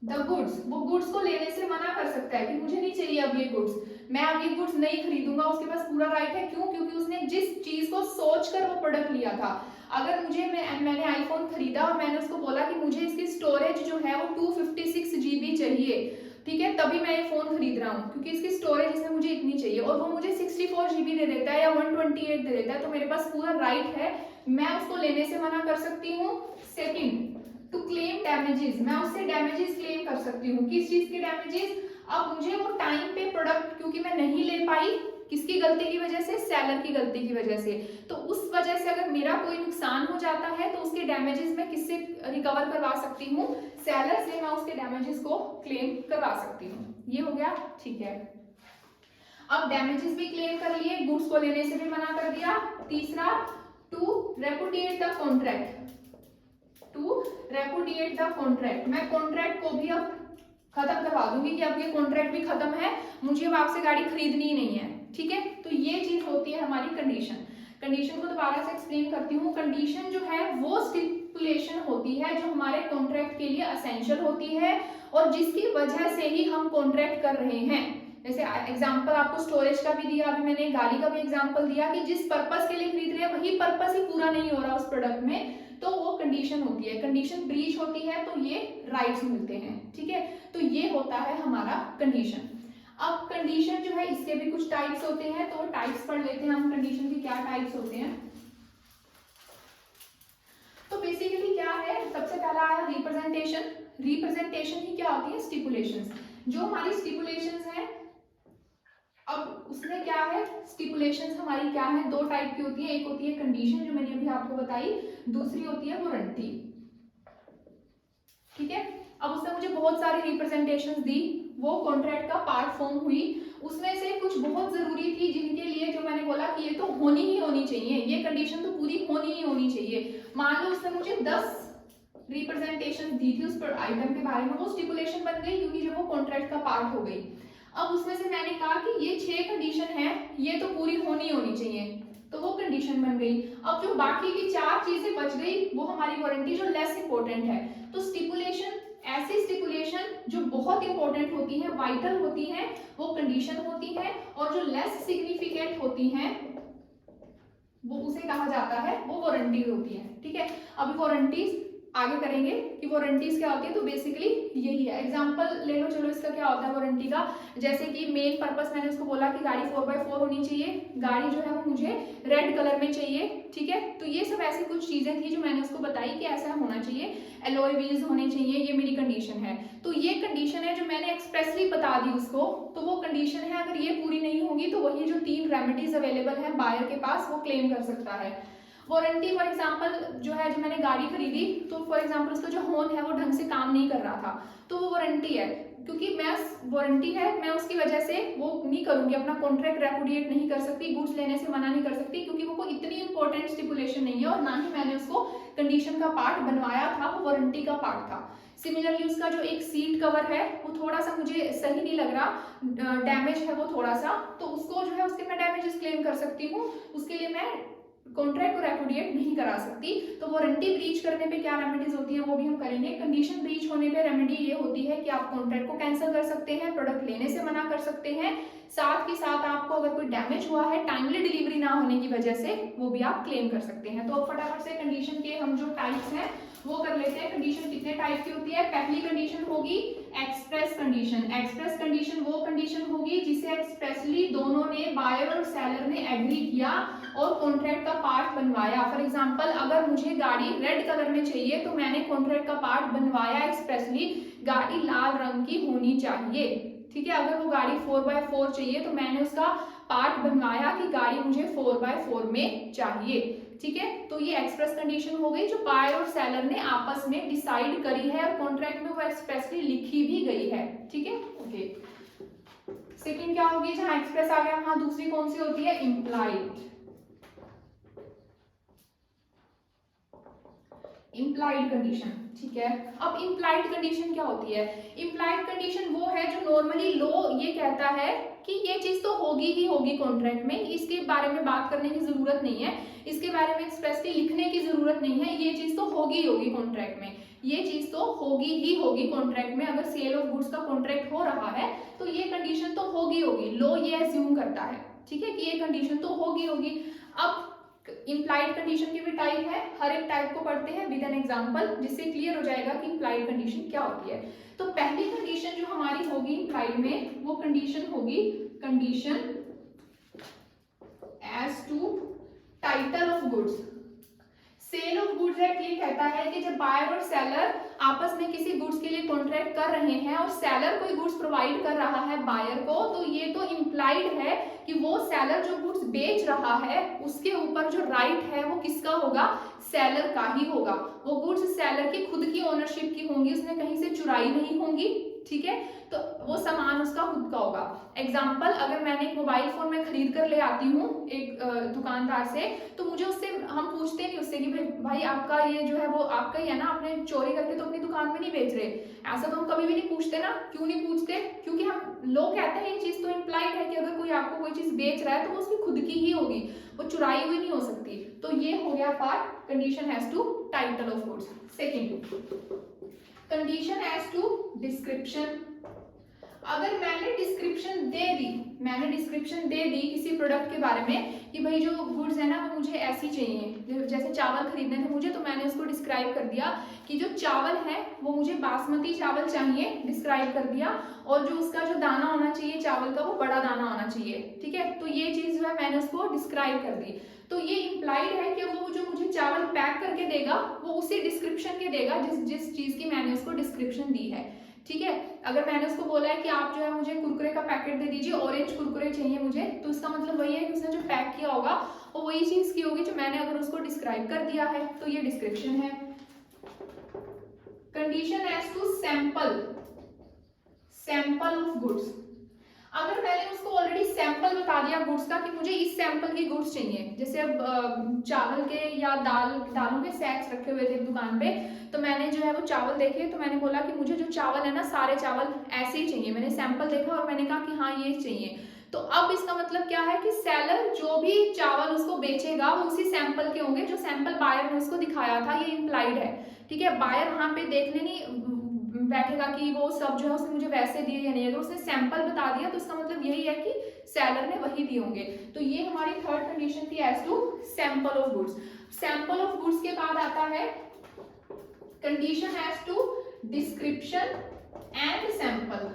द गुड्स, वो गुड्स को लेने से मना कर सकता है कि मुझे नहीं चाहिए अब ये गुड्स, मैं अब ये गुड्स नहीं खरीदूंगा, उसके पास पूरा राइट है। क्यों, क्योंकि उसने जिस चीज को सोचकर वो प्रोडक्ट लिया था। अगर मैंने आईफोन खरीदा और मैंने उसको बोला कि मुझे इसकी स्टोरेज जो है वो 256 GB चाहिए, ठीक है, तभी मैं ये फोन खरीद रहा हूँ क्योंकि इसकी स्टोरेज इसमें मुझे इतनी चाहिए, और वो मुझे 64 GB दे देता है या 128 दे देता है, तो मेरे पास पूरा राइट है, मैं उसको लेने से मना कर सकती हूँ। सेकंड, टू क्लेम डैमेजेस, मैं उससे डैमेजेस क्लेम कर सकती हूँ। किस चीज के डैमेजेस, अब मुझे वो टाइम पे प्रोडक्ट क्योंकि मैं नहीं ले पाई, किसकी गलती की वजह से, सेलर की गलती की वजह से, तो उस वजह से अगर मेरा कोई नुकसान हो जाता है तो उसके डैमेजेस मैं किससे रिकवर करवा सकती हूँ, सेलर से मैं उसके डैमेजेस को क्लेम करवा सकती हूँ। ये हो गया, ठीक है। अब डैमेजेस भी क्लेम कर लिए, गुड्स को लेने से भी मना कर दिया। तीसरा, to repudiate the contract, to repudiate the contract, मैं कॉन्ट्रैक्ट को भी अब खत्म करवा दूंगी कि अब ये कॉन्ट्रैक्ट भी खत्म है, मुझे अब आपसे गाड़ी खरीदनी ही नहीं है, ठीक है। तो ये चीज होती है हमारी कंडीशन। कंडीशन को दोबारा से एक्सप्लेन करती हूँ। कंडीशन जो है वो स्टिपुलेशन होती है जो हमारे कॉन्ट्रैक्ट के लिए असेंशियल होती है और जिसकी वजह से ही हम कॉन्ट्रैक्ट कर रहे हैं। जैसे एग्जांपल आपको स्टोरेज का भी दिया, अभी मैंने गाड़ी का भी एग्जांपल दिया कि जिस पर्पस के लिए खरीद रहे हैं वही पर्पस ही पूरा नहीं हो रहा उस प्रोडक्ट में, तो वो कंडीशन होती है। कंडीशन ब्रीच होती है तो ये राइट्स मिलते हैं, ठीक है। तो ये होता है हमारा कंडीशन। अब कंडीशन जो है इसके भी कुछ टाइप्स होते हैं, तो टाइप्स पढ़ लेते हैं हम, कंडीशन के क्या टाइप्स होते हैं। तो बेसिकली क्या है, सबसे पहला आया रिप्रेजेंटेशन। रिप्रेजेंटेशन ही क्या होती है, स्टिपुलेशंस। जो हमारी स्टिपुलेशंस हैं, अब उसमें क्या है, स्टिपुलेशंस हमारी क्या है, दो टाइप की होती है। एक होती है कंडीशन जो मैंने अभी आपको बताई, दूसरी होती है वारंटी, ठीक है। अब उसने मुझे बहुत सारी रिप्रेजेंटेशंस दी, वो कॉन्ट्रैक्ट का पार्ट फॉर्म हुई, उसमें से कुछ बहुत जरूरी थी जिनके लिए जो मैंने बोला कि ये तो होनी ही होनी चाहिए, ये कंडीशन तो पूरी होनी ही होनी चाहिए। मान लो उसने मुझे 10 रिप्रेजेंटेशन दी थी उस पर आइटम के बारे में, वो स्टिपुलेशन बन गई क्योंकि जब वो कॉन्ट्रैक्ट का पार्ट हो गई। अब उसमें से मैंने कहा कि ये 6 कंडीशन है, ये तो पूरी होनी होनी चाहिए, तो वो कंडीशन बन गई। अब जो बाकी की 4 चीजें बच गई वो हमारी वारंटी जो लेस इंपॉर्टेंट है। तो स्टिपुलेशन, ऐसी स्टिपुलेशन जो बहुत इंपॉर्टेंट होती है, वाइटल होती है, वो कंडीशन होती है, और जो लेस सिग्निफिकेंट होती हैं वो उसे कहा जाता है, वो वारंटीज होती है। ठीक है, अभी वारंटीज आगे करेंगे कि वारंटीज क्या होती है। तो बेसिकली यही है। एग्जांपल ले लो, चलो इसका क्या होता है वारंटी का। जैसे कि मेन पर्पस मैंने उसको बोला कि गाड़ी 4x4 होनी चाहिए, गाड़ी जो है वो मुझे रेड कलर में चाहिए। ठीक है, तो ये सब ऐसी कुछ चीजें थी जो मैंने उसको बताई कि ऐसा होना चाहिए, एलॉय व्हील्स होने चाहिए, ये मेरी कंडीशन है। तो ये कंडीशन है जो मैंने एक्सप्रेसली बता दी उसको, तो वो कंडीशन है। अगर ये पूरी नहीं होगी तो वही जो 3 रेमेडीज अवेलेबल है बायर के पास, वो क्लेम कर सकता है। वारंटी फॉर एग्जांपल जो है, जो मैंने गाड़ी खरीदी तो फॉर एग्जांपल उसका जो हॉर्न है वो ढंग से काम नहीं कर रहा था, तो वो वारंटी है। क्योंकि मैं वारंटी है, मैं उसकी वजह से वो नहीं करूंगी, अपना कॉन्ट्रैक्ट रेपुडिएट नहीं कर सकती, गुड्स लेने से मना नहीं कर सकती, क्योंकि वो कोई इतनी इंपॉर्टेंट स्टिपुलेशन नहीं है और ना ही मैंने उसको कंडीशन का पार्ट बनवाया था, वो वारंटी का पार्ट था। सिमिलरली उसका जो एक सीट कवर है वो थोड़ा सा मुझे सही नहीं लग रहा, डैमेज है वो थोड़ा सा, तो उसको जो है उसके मैं डैमेजेस क्लेम कर सकती हूँ, उसके लिए मैं कॉन्ट्रैक्ट को रेपुडिएट नहीं करा सकती। तो वारंटी ब्रीच करने पे क्या रेमेडीज होती है वो भी हम करेंगे। कंडीशन ब्रीच होने पे रेमेडी ये होती है कि आप कॉन्ट्रैक्ट को कैंसिल कर सकते हैं, प्रोडक्ट लेने से मना कर सकते हैं, साथ के साथ आपको अगर कोई डैमेज हुआ है टाइमली डिलीवरी ना होने की वजह से, वो भी आप क्लेम कर सकते हैं। तो अब फटाफट से कंडीशन के हम जो टाइप्स हैं वो कर लेते हैं। कंडीशन कितने टाइप की होती है। पहली कंडीशन होगी एक्सप्रेस कंडीशन। एक्सप्रेस कंडीशन वो कंडीशन होगी जिसे एक्सप्रेसली दोनों ने, बायर और सेलर ने एग्री किया और कॉन्ट्रैक्ट का पार्ट बनवाया। फॉर एग्जांपल अगर मुझे गाड़ी रेड कलर में चाहिए तो मैंने कॉन्ट्रैक्ट का पार्ट बनवाया एक्सप्रेसली, गाड़ी लाल रंग की होनी चाहिए। ठीक है, अगर वो गाड़ी 4x4 चाहिए तो मैंने उसका पार्ट बनवाया कि गाड़ी मुझे 4x4 में चाहिए। ठीक है, तो ये एक्सप्रेस कंडीशन हो गई जो बायर और सेलर ने आपस में डिसाइड करी है और कॉन्ट्रैक्ट में वो एक्सप्रेसली लिखी भी गई है। ठीक है, ओके। सेकंड क्या होगी, जहां एक्सप्रेस आ गया वहां दूसरी कौन सी होती है, इम्प्लाइड। Implied condition. ठीक है, अब इम्प्लाइड कंडीशन क्या होती है। इम्प्लाइड कंडीशन वो है जो नॉर्मली लॉ ये कहता है कि ये चीज तो होगी ही होगी कॉन्ट्रैक्ट में, इसके बारे में बात करने की जरूरत नहीं है, इसके बारे में एक्सप्रेसली लिखने की जरूरत नहीं है, ये चीज तो होगी ही होगी कॉन्ट्रैक्ट में, ये चीज तो होगी ही होगी कॉन्ट्रैक्ट में। अगर सेल ऑफ गुड्स का कॉन्ट्रैक्ट हो रहा है तो ये कंडीशन तो होगी होगी, लॉ ये एज्यूम करता है। ठीक है, कि ये कंडीशन तो होगी होगी। अब इम्प्लाइड कंडीशन के भी टाइप है, हर एक टाइप को पढ़ते हैं विद एन एग्जांपल, जिससे क्लियर हो जाएगा कि इम्प्लाइड कंडीशन क्या होती है। तो पहली कंडीशन जो हमारी होगी इम्प्लाइड में, वो कंडीशन होगी condition as to title of goods. Sale of goods act ये कहता है कि जब बायर और सेलर आपस में किसी गुड्स के लिए कॉन्ट्रैक्ट कर रहे हैं और सेलर कोई गुड्स प्रोवाइड कर रहा है बायर को, तो ये तो इम्प्लाइड है कि वो सेलर जो गुड्स बेच रहा है उसके ऊपर जो राइट है वो किसका होगा, सेलर का ही होगा। वो गुड्स सेलर की खुद की ओनरशिप की होंगी, उसने कहीं से चुराई नहीं होंगी। ठीक है, तो वो सामान उसका खुद का होगा। एग्जाम्पल, अगर मैंने एक मोबाइल फोन में खरीद कर ले आती हूँ एक दुकानदार से, तो मुझे उससे, हम पूछते नहीं उससे कि भाई आपका ये जो है वो आपका ही है ना, आपने चोरी करके तो अपनी दुकान में नहीं बेच रहे, ऐसा तो हम कभी भी नहीं पूछते ना। क्यों नहीं पूछते, क्योंकि हम लोग कहते हैं ये चीज तो इम्प्लाइड है कि अगर कोई आपको कोई चीज बेच रहा है तो वो उसकी खुद की ही होगी, वो चुराई हुई नहीं हो सकती। तो ये हो गया part condition has to title of goods. Second condition as to description. अगर मैंने डिस्क्रिप्शन दे दी किसी प्रोडक्ट के बारे में कि भाई जो गुड्स है ना वो मुझे ऐसी चाहिए, जैसे चावल खरीदने थे मुझे, तो मैंने उसको डिस्क्राइब कर दिया कि जो चावल है वो मुझे बासमती चावल चाहिए, डिस्क्राइब कर दिया, और जो उसका जो दाना होना चाहिए चावल का वो बड़ा दाना होना चाहिए। ठीक है, तो ये चीज जो है मैंने उसको डिस्क्राइब कर दी। तो ये इम्प्लाइड है कि वो जो मुझे चावल पैक करके देगा वो उसी डिस्क्रिप्शन के देगा जिस चीज की मैंने उसको डिस्क्रिप्शन दी है। ठीक है, अगर मैंने उसको बोला है कि आप जो है मुझे कुरकुरे का पैकेट दे दीजिए, ऑरेंज कुरकुरे चाहिए मुझे, तो इसका मतलब वही है कि उसने जो पैक किया होगा वो वही चीज की होगी जो मैंने अगर उसको डिस्क्राइब कर दिया है, तो ये डिस्क्रिप्शन है। Condition as to sample of goods. अगर मैंने उसको ऑलरेडी सैंपल बता दिया गुड्स का कि मुझे इस सैंपल की गुड्स चाहिए, जैसे अब चावल के या दालों के सैक्स रखे हुए थे दुकान पे, तो मैंने जो है वो चावल देखे, तो मैंने बोला कि मुझे जो चावल है ना सारे चावल ऐसे ही चाहिए, मैंने सैंपल देखा और मैंने कहा कि हाँ ये चाहिए। तो अब इसका मतलब क्या है कि सेलर जो भी चावल उसको बेचेगा वो उसी सैंपल के होंगे जो सैंपल बायर ने उसको दिखाया था, ये इम्प्लाइड है। ठीक है, बायर वहां पे देखने नहीं बैठेगा कि वो सब जो है उसने मुझे वैसे दिए या नहीं, अगर उसने सैंपल बता दिया तो इसका मतलब यही है कि सेलर ने वही दिए होंगे। तो ये हमारी थर्ड कंडीशन थी as to sample of goods. Sample of goods के बाद आता है condition as to description and sample.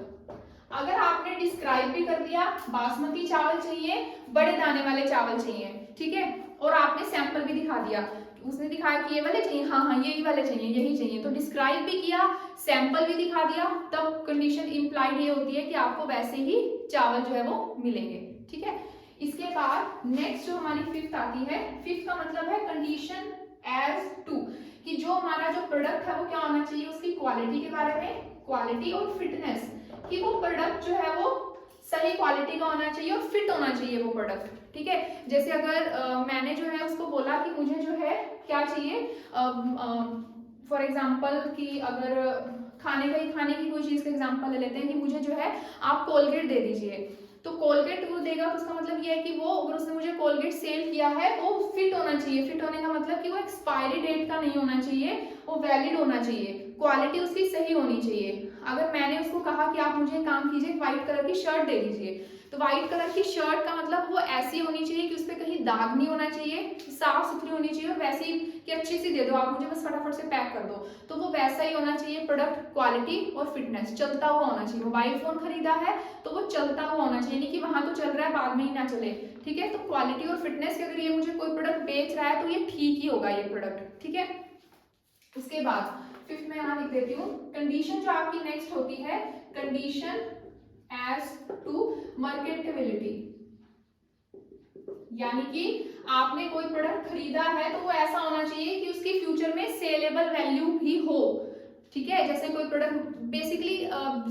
अगर आपने डिस्क्राइब भी कर दिया बासमती चावल चाहिए, बड़े दाने वाले चावल चाहिए, ठीक है, और आपने सैंपल भी दिखा दिया, उसने दिखाया कि ये वाले चाहिए, हाँ यही वाले चाहिए, यही चाहिए, तो डिस्क्राइब भी किया, सैंपल भी दिखा दिया, तब कंडीशन इंप्लाइड ये होती है कि आपको वैसे ही चावल जो है वो मिलेंगे, ठीक है। इसके बाद नेक्स्ट जो हमारी फिफ्थ आती है, फिफ्थ का मतलब है कंडीशन एज टू, कि जो हमारा जो प्रोडक्ट है वो क्या होना चाहिए, उसकी क्वालिटी के बारे में, क्वालिटी और फिटनेस, कि वो प्रोडक्ट जो है वो सही क्वालिटी का होना चाहिए और फिट होना चाहिए वो प्रोडक्ट, ठीक है। जैसे अगर मैंने जो है उसको बोला कि मुझे जो है क्या चाहिए, फॉर एग्जांपल कि अगर खाने की कोई चीज़ का एग्जांपल ले लेते हैं कि मुझे जो है आप कोलगेट दे दीजिए, तो कोलगेट वो देगा तो उसका मतलब ये है कि वो अगर उसने मुझे कोलगेट सेल किया है वो फिट होना चाहिए। फिट होने का मतलब कि वो एक्सपायरी डेट का नहीं होना चाहिए, वो वैलिड होना चाहिए, क्वालिटी उसकी सही होनी चाहिए। अगर मैंने उसको कहा कि आप मुझे काम कीजिए व्हाइट कलर की शर्ट दे दीजिए, तो व्हाइट कलर की शर्ट का मतलब वो ऐसी होनी चाहिए कि उस पर कहीं दाग नहीं होना चाहिए, साफ सुथरी होनी चाहिए, और वैसी कि अच्छी सी दे दो आप मुझे, बस फटाफट से पैक कर दो, तो वो वैसा ही होना चाहिए प्रोडक्ट, क्वालिटी और फिटनेस, चलता हुआ होना चाहिए। मोबाइल फोन खरीदा है तो वो चलता हुआ होना चाहिए, नहीं कि वहां तो चल रहा है बाद में ही ना चले, ठीक है। तो क्वालिटी और फिटनेस के अगर ये मुझे कोई प्रोडक्ट बेच रहा है तो ये ठीक ही होगा ये प्रोडक्ट, ठीक है। उसके बाद फिफ्थ में यहाँ लिख देती हूँ, कंडीशन जो आपकी नेक्स्ट होती है कंडीशन एज टू मार्केटेबिलिटी, यानी कि आपने कोई प्रोडक्ट खरीदा है तो वो ऐसा होना चाहिए कि उसकी फ्यूचर में सेलेबल वैल्यू भी हो, ठीक है। जैसे कोई प्रोडक्ट बेसिकली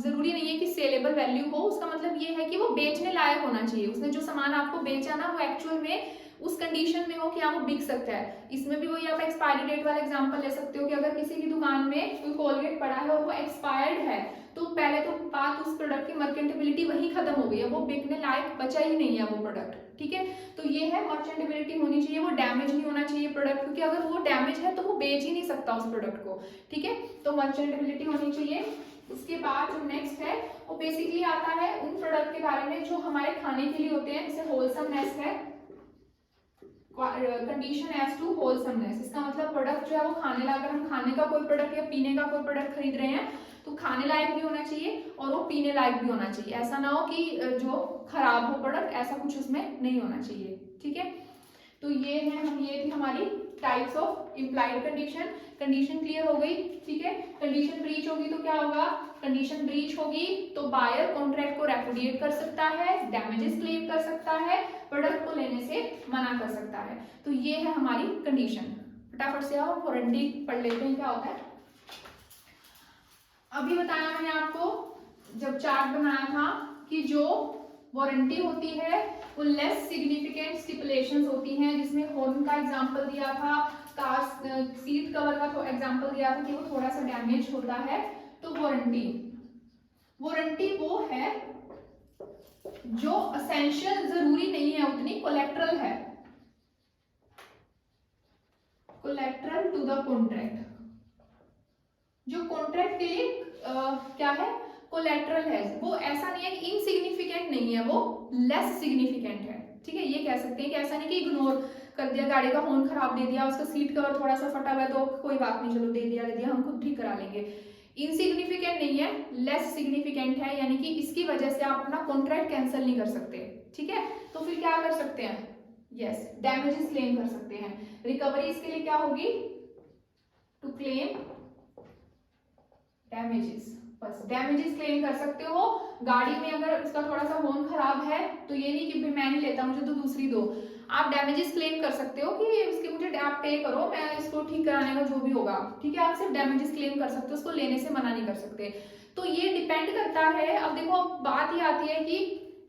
जरूरी नहीं है कि सेलेबल वैल्यू हो, उसका मतलब ये है कि वो बेचने लायक होना चाहिए, उसने जो सामान आपको बेचा ना वो एक्चुअल में उस कंडीशन में हो कि हाँ वो बिक सकता है। इसमें भी वही आप एक्सपायरी डेट वाला एग्जांपल ले सकते हो कि अगर किसी की दुकान में कोई कोलगेट पड़ा है और वो एक्सपायर्ड है, तो पहले तो बात उस प्रोडक्ट की मार्केटेबिलिटी वही खत्म हो गई है, वो बिकने लायक बचा ही नहीं है वो प्रोडक्ट, ठीक है। तो ये है मर्चेंटेबिलिटी होनी चाहिए, वो डैमेज नहीं होना चाहिए प्रोडक्ट, क्योंकि अगर वो डैमेज है तो वो बेच ही नहीं सकता उस प्रोडक्ट को, ठीक है। तो मर्चेंटेबिलिटी होनी चाहिए। उसके बाद जो नेक्स्ट है वो बेसिकली आता है उन प्रोडक्ट के बारे में जो हमारे खाने के लिए होते हैं, जैसे होलसमनेस है, कंडीशन एज टू होलसमनेस, इसका मतलब प्रोडक्ट जो है वो खाने लायक, अगर हम खाने का कोई प्रोडक्ट या पीने का कोई प्रोडक्ट खरीद रहे हैं तो खाने लायक भी होना चाहिए और वो पीने लायक भी होना चाहिए, ऐसा ना हो कि जो खराब हो प्रोडक्ट, ऐसा कुछ उसमें नहीं होना चाहिए, ठीक है। तो ये है, ये थी हमारी types of implied condition. Condition clear हो गई, ठीक है। कंडीशन ब्रीच होगी तो क्या होगा, कंडीशन ब्रीच होगी तो बायर कॉन्ट्रैक्ट को रेपुडिएट कर सकता है, डैमेजेस क्लेम कर सकता है, प्रोडक्ट को लेने से मना कर सकता है। तो ये है हमारी कंडीशन। फटाफट से आओ वारंटी पढ़ लेते हैं क्या होता है। अभी बताया मैंने आपको जब चार्ट बनाया था कि जो वारंटी होती है वो लेस सिग्निफिकेंट स्टिपुलेशंस होती हैं, जिसमें हॉर्न का एग्जांपल दिया था, कार सीट कवर का एग्जांपल दिया था कि वो थोड़ा सा डैमेज होता है। तो वारंटी वो है जो एसेंशियल जरूरी नहीं है उतनी, कोलैटरल है, कोलैटरल टू द कॉन्ट्रैक्ट, जो कॉन्ट्रैक्ट के लिए क्या है, कोलैटरल है। वो ऐसा नहीं है कि इनसिग्निफिकेंट नहीं है, वो लेस सिग्निफिकेंट है, ठीक है। ये कह सकते हैं कि ऐसा नहीं कि इग्नोर कर दिया, गाड़ी का हॉर्न खराब दे दिया, उसका सीट कवर थोड़ा सा फटा हुआ है तो कोई बात नहीं, चलो दे दिया हम खुद ठीक करा लेंगे। इनसिग्निफिकेंट नहीं है, लेस सिग्निफिकेंट है, यानी कि इसकी वजह से आप अपना कॉन्ट्रैक्ट कैंसिल नहीं कर सकते, ठीक है। तो फिर क्या कर सकते हैं, यस, डैमेजेस क्लेम कर सकते हैं। रिकवरी इसके लिए क्या होगी, टू क्लेम डैमेजेस, बस डैमेजेस क्लेम कर सकते हो। गाड़ी में अगर उसका थोड़ा सा हॉर्न खराब है तो ये नहीं कि मैं नहीं लेता, मुझे तो दूसरी दो, आप डैमेजेस क्लेम कर सकते हो कि उसके मुझे आप पे करो, मैं इसको ठीक कराने का जो भी होगा, ठीक है। आप सिर्फ डैमेजेस क्लेम कर सकते हो, उसको लेने से मना नहीं कर सकते। तो ये डिपेंड करता है। अब देखो बात ये आती है कि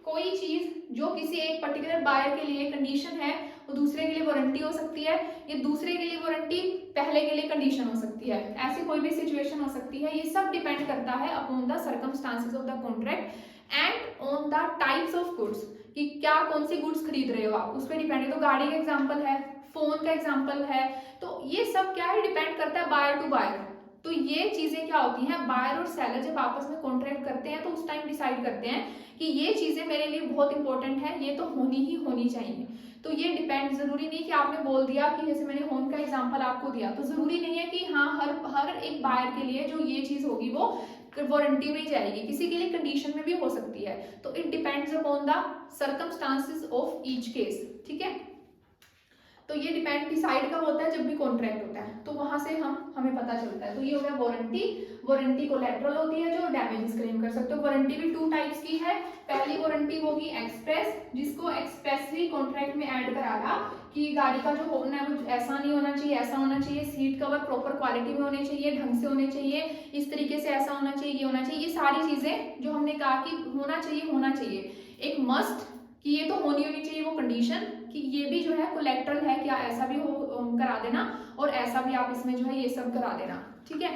कोई चीज जो किसी एक पर्टिकुलर बायर के लिए कंडीशन है वो दूसरे के लिए वारंटी हो सकती है, ये दूसरे के लिए वारंटी पहले के लिए कंडीशन हो सकती है, ऐसी कोई भी सिचुएशन हो सकती है। ये सब डिपेंड करता है upon the circumstances of the contract and on the types of goods, कि क्या कौन सी गुड्स खरीद रहे हो आप, उस पर डिपेंड है। तो गाड़ी का एग्जाम्पल है, फोन का एग्जाम्पल है, तो ये सब क्या है, डिपेंड करता है बायर टू बायर, तो ये चीजें क्या होती हैं, बायर और सेलर जब आपस में कॉन्ट्रैक्ट करते हैं तो उस टाइम डिसाइड करते हैं कि ये चीजें मेरे लिए बहुत इंपॉर्टेंट है, ये तो होनी ही होनी चाहिए। तो ये डिपेंड, जरूरी नहीं कि आपने बोल दिया कि जैसे मैंने होम का एग्जांपल आपको दिया, तो जरूरी नहीं है कि हाँ हर एक बायर के लिए जो ये चीज होगी वो वारंटी में जाएगी, किसी के लिए कंडीशन में भी हो सकती है। तो it depends upon the circumstances of each case, ठीक है। तो ये डिपेंड डिसाइड कब होता है, जब भी कॉन्ट्रैक्ट होता है, तो वहां से हमें पता चलता है। तो ये हो गया वारंटी। वारंटी कोलैटरल होती है जो डैमेजेस क्लेम कर सकते हो। वारंटी भी 2 टाइप्स की है। पहली वारंटी होगी एक्सप्रेस, जिसको एक्सप्रेसली कॉन्ट्रैक्ट में ऐड कराया कि गाड़ी का जो हॉर्न है वो ऐसा नहीं होना चाहिए, ऐसा होना चाहिए, सीट कवर प्रॉपर क्वालिटी में होने चाहिए, ढंग से होने चाहिए, इस तरीके से ऐसा होना चाहिए, ये होना चाहिए। ये सारी चीजें जो हमने कहा कि होना चाहिए, एक मस्ट कि ये तो होनी चाहिए, वो कंडीशन कि ये भी जो है कोलेक्टरल है, क्या ऐसा भी हो करा देना और ऐसा भी आप इसमें जो है ये सब करा देना, ठीक है।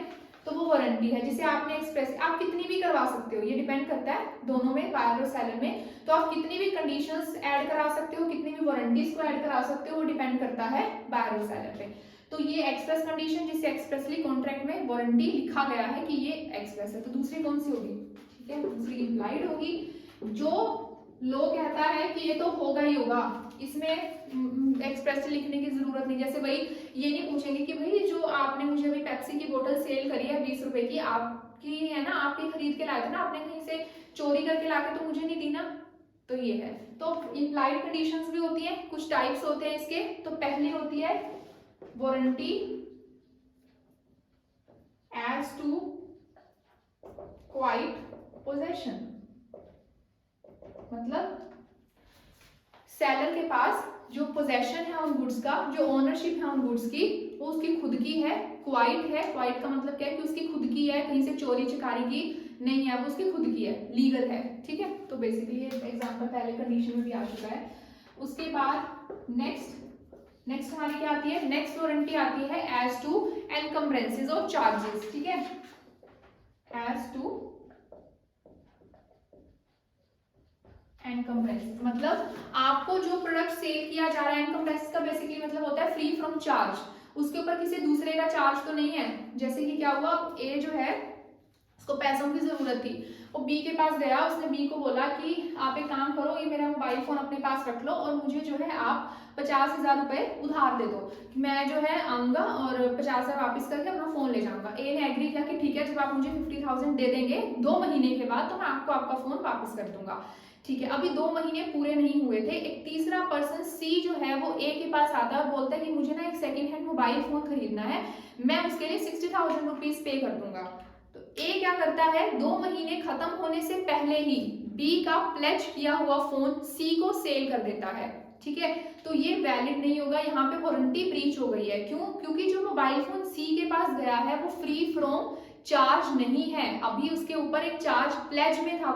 तो वो वारंटी है जिसे आपने एक्सप्रेस, आप कितनी भी करवा सकते हो, ये डिपेंड करता है दोनों में, बायर और सेलर में। तो आप कितनी भी कंडीशंस ऐड करा सकते हो, कितनी भी वारंटीज को ऐड करा सकते हो, वो डिपेंड करता है बायर और सेलर पे। तो ये एक्सप्रेस कंडीशन जिसे एक्सप्रेसली कॉन्ट्रैक्ट में वारंटी लिखा गया है कि ये एक्सप्रेस है। तो दूसरी कौन सी होगी, ठीक है, दूसरी इम्प्लाइड होगी। जो लो कहता है कि ये तो होगा ही होगा, इसमें एक्सप्रेस लिखने की जरूरत नहीं। जैसे भाई ये नहीं पूछेंगे कि भाई जो आपने मुझे अभी पेप्सी की बोतल सेल करी है 20 रुपए की, आपकी है ना, आप ही खरीद के लाए थे ना, आपने कहीं से चोरी करके लाके तो मुझे नहीं दी ना। तो ये है। तो इम्प्लाइड कंडीशंस भी होती है, कुछ टाइप्स होते हैं इसके। तो पहली होती है warranty as to quiet possession, मतलब सेलर के पास जो पोजेशन है उन गुड्स का, जो ओनरशिप है उन गुड्स की, वो उसकी खुद की है, क्वाइट है। क्वाइट का मतलब क्या है कि उसकी खुद की है, कहीं से चोरी चकारी की नहीं है, वो उसकी खुद की है, लीगल है, ठीक है। तो बेसिकली ये एग्जांपल पहले कंडीशन में भी आ चुका है। उसके बाद नेक्स्ट हमारी क्या आती है, नेक्स्ट वारंटी आती है एज टू एनकम्ब्रेंसेस और चार्जेस, ठीक है, एज टू एनकम्ब्रेंसेस, मतलब आपको जो प्रोडक्ट सेल किया जा रहा है, एनकम्ब्रेंसेस का बेसिकली मतलब होता है फ्री फ्रॉम चार्ज, उसके ऊपर किसी दूसरे का चार्ज तो नहीं है। जैसे कि क्या हुआ, ए जो है उसको पैसों की जरूरत थी, वो बी के पास गया, उसने बी को बोला कि आप एक काम करो, ये मेरा मोबाइल फोन अपने पास रख लो और मुझे जो है आप 50,000 रुपए उधार दे दो, मैं जो है आऊंगा और 50,000 वापस करके अपना फोन ले जाऊंगा। ए ने एग्री किया कि ठीक है, जब आप मुझे 50,000 दे देंगे 2 महीने के बाद, तो मैं आपको आपका फोन वापस कर दूंगा, ठीक है। अभी 2 महीने पूरे नहीं हुए थे, एक तीसरा पर्सन सी जो है वो ए के पास आता है और बोलता है कि मुझे ना एक सेकेंड हैंड मोबाइल फोन खरीदना है, मैं उसके लिए 60,000 रुपीज पे कर दूंगा। तो ए क्या करता है, 2 महीने खत्म होने से पहले ही बी का प्लेज किया हुआ फोन सी को सेल कर देता है, ठीक है। तो ये वैलिड नहीं होगा, यहाँ पे वारंटी ब्रीच हो गई है। क्यों? क्योंकि जो मोबाइल फोन सी के पास गया है वो फ्री फ्रॉम चार्ज नहीं है, अभी उसके ऊपर एक चार्ज प्लेज में था।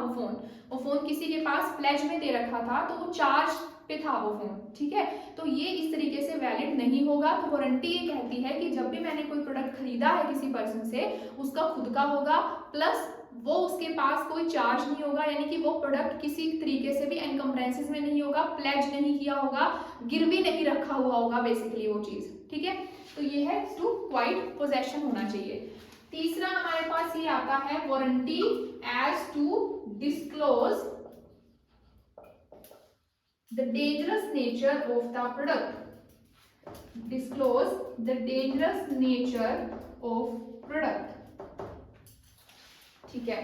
वो फोन किसी के पास प्लेज में दे रखा था, तो वो चार्ज पे था वो फोन, ठीक है। तो ये इस तरीके से वैलिड नहीं होगा। तो वारंटी ये कहती है कि जब भी मैंने कोई प्रोडक्ट खरीदा है किसी पर्सन से, उसका खुद का होगा, प्लस वो उसके पास कोई चार्ज नहीं होगा, यानी कि वो प्रोडक्ट किसी तरीके से भी एनकम्ब्रेंसेस में नहीं होगा, प्लेज नहीं किया होगा, गिरवी नहीं रखा हुआ होगा बेसिकली वो चीज, ठीक है। तो ये है टू क्वाइट पोजेशन होना चाहिए। तीसरा हमारे पास ये आता है warranty as to disclose the dangerous nature of the product, disclose the dangerous nature of product, ठीक है।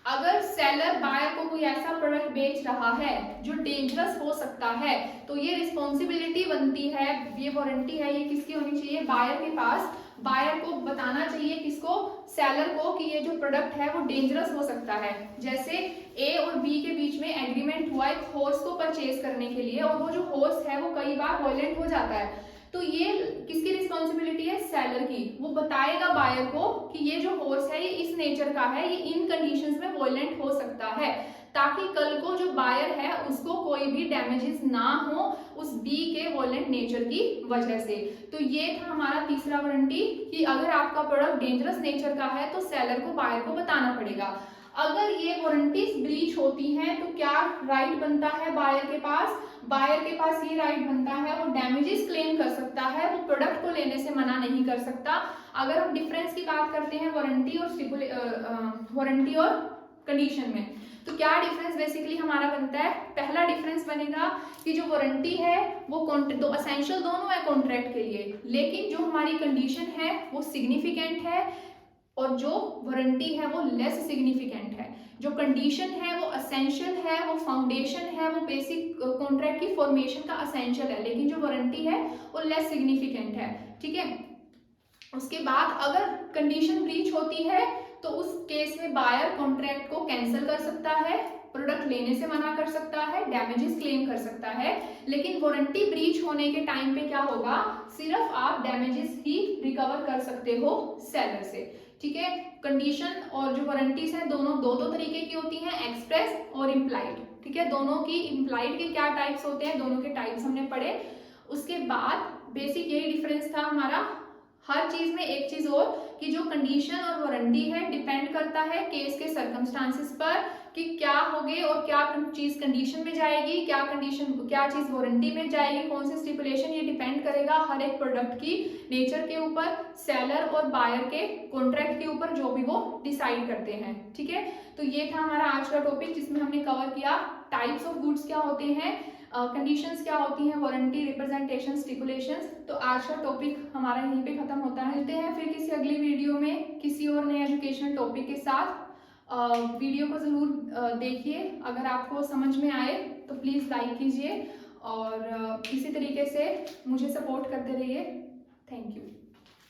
अगर सेलर बायर को कोई ऐसा प्रोडक्ट बेच रहा है जो डेंजरस हो सकता है, तो ये रिस्पॉन्सिबिलिटी बनती है, ये वारंटी है, ये किसकी होनी चाहिए, बायर के पास। बायर को बताना चाहिए, किसको, सेलर को, कि ये जो प्रोडक्ट है वो डेंजरस हो सकता है। जैसे ए और बी के बीच में एग्रीमेंट हुआ एक हॉर्स को परचेज करने के लिए, और वो जो हॉर्स है वो कई बार वायलेंट हो जाता है, तो ये किसकी रिस्पॉन्सिबिलिटी है, सेलर की। वो बताएगा बायर को कि ये जो हॉर्स है ये इस नेचर का है, ये इन कंडीशंस में वायलेंट हो सकता है, ताकि कल को जो बायर है उसको कोई भी डैमेजेस ना हो उस बी के वायलेंट नेचर की वजह से। तो ये था हमारा तीसरा वारंटी कि अगर आपका प्रोडक्ट डेंजरस नेचर का है तो सेलर को बायर को बताना पड़ेगा। अगर ये वारंटीज ब्रीच होती हैं तो क्या राइट बनता है बायर के पास, बायर के पास ये राइट बनता है, वो डैमेजेस क्लेम कर सकता है, वो प्रोडक्ट को लेने से मना नहीं कर सकता। अगर हम डिफरेंस की बात करते हैं वारंटी और कंडीशन में, तो क्या डिफरेंस बेसिकली हमारा बनता है? पहला डिफरेंस बनेगा कि जो वारंटी है वो दो असेंशियल दोनों है कॉन्ट्रैक्ट के लिए, लेकिन जो हमारी कंडीशन है वो सिग्निफिकेंट है और जो वारंटी है वो लेस सिग्निफिकेंट है। जो कंडीशन है वो असेंशियल है, वो फाउंडेशन है, वो बेसिक कॉन्ट्रैक्ट की फॉर्मेशन का असेंशियल है, लेकिन जो वारंटी है वो लेस सिग्निफिकेंट है। ठीक है, उसके बाद अगर कंडीशन ब्रीच होती है तो उस केस में बायर कॉन्ट्रैक्ट को कैंसिल कर सकता है, प्रोडक्ट लेने से मना कर सकता है, डैमेजेस क्लेम कर सकता है। लेकिन वारंटी ब्रीच होने के टाइम पे क्या होगा? सिर्फ आप डैमेजेस ही रिकवर कर सकते हो सेलर से। ठीक है, कंडीशन और जो वारंटीज हैं दोनों दो तरीके की होती हैं, एक्सप्रेस और इम्प्लाइड। ठीक है, दोनों की इम्प्लाइड के क्या टाइप्स होते हैं, दोनों के टाइप्स हमने पढ़े। उसके बाद बेसिक यही डिफरेंस था हमारा। हर चीज में एक चीज और कि जो कंडीशन और वारंटी है डिपेंड करता है केस के सर्कमस्टांसिस पर कि क्या होगे और क्या चीज कंडीशन में जाएगी, क्या चीज वारंटी में जाएगी, कौन सी स्टिपुलेशन, ये डिपेंड करेगा हर एक प्रोडक्ट की नेचर के ऊपर, सेलर और बायर के कॉन्ट्रैक्ट के ऊपर, जो भी वो डिसाइड करते हैं। ठीक है, तो ये था हमारा आज का टॉपिक जिसमें हमने कवर किया टाइप्स ऑफ गुड्स क्या होते हैं, कंडीशंस क्या होती हैं, वारंटी, रिप्रेजेंटेशन, स्टिपुलेशंस। तो आज का टॉपिक हमारा यहीं पे खत्म होता है। मिलते हैं फिर किसी अगली वीडियो में किसी और नए एजुकेशनल टॉपिक के साथ। वीडियो को ज़रूर देखिए, अगर आपको समझ में आए तो प्लीज़ लाइक कीजिए और इसी तरीके से मुझे सपोर्ट करते रहिए। Thank you.